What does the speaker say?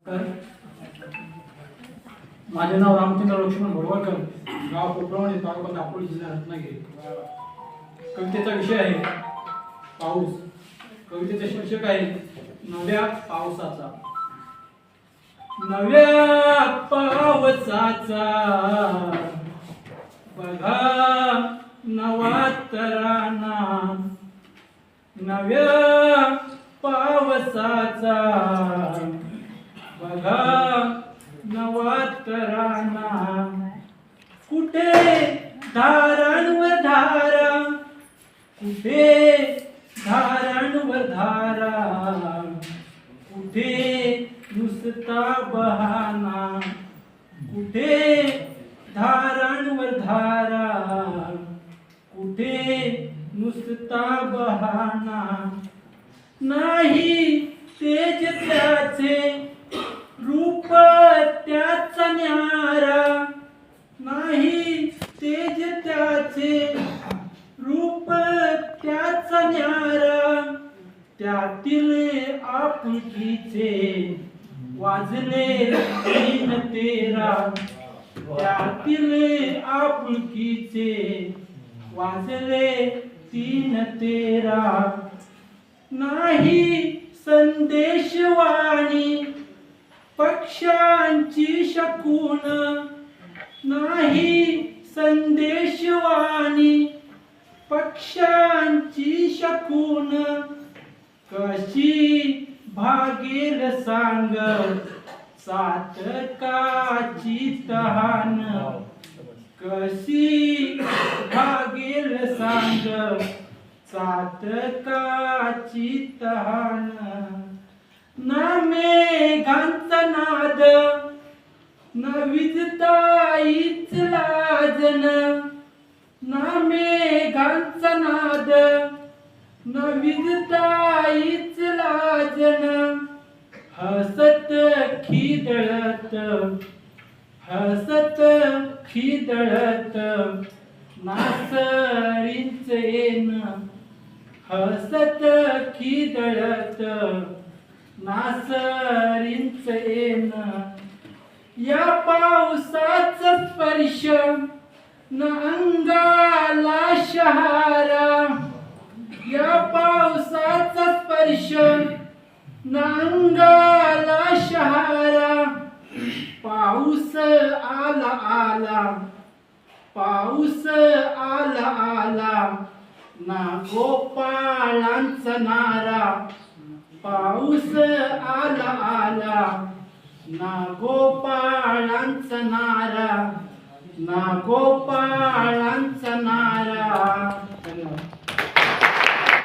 माझे नाव रामचंद्र लक्ष्मण भोरवळकर, गाव कोपरवणे, तालुका दापोली, जिल्हा रत्नागिरी. कवितेचा विषय आहे पाऊस. कवितेचे शीर्षक आहे नव्या पावसाचा. नव्या पावसाचा बघा नवा तराना, नव्या पावसाचा बघा नवा तराना. कुठे धारांवर धारा, कुठे धारांवर धारा, कुठे नुसता बहाना, कुठे धारांवर धारा, कुठे नुसता बहाना. नाही तेज त्याचे रूप त्याचा न्यारा, नाही तेज त्याचे रूप त्याचा न्यारा. त्यातील आपुलकीचे वाजले तीन तेरा, त्यातील आपुलकीचे वाजले तीन तेरा. नाही संदेशवाणी पक्षांची शकून, नाही संदेशवाणी पक्षांची शकून. कशी भागेल सांग चातकाची तहान, कशी भागेल सांग चातकाची तहान. ना मेघांचा नाद, ना विजताईच लाजन, ना मेघांचा नाद, ना विजताईच लाजन. हसत खिदळत, हसत खिदळत नासरींच येन, हसत खिदळत नासरींच येन. या पावसाचा स्पर्श न अंगाला शहारा, या पावसाचा स्पर्श न अंगाला शहारा. पाऊस आला आला, पाऊस आला आला ना गोपाळांचा नारा. पाऊस आला आला ना गोपाळांचा नारा, ना गोपाळांचा नारा. धन्यवाद.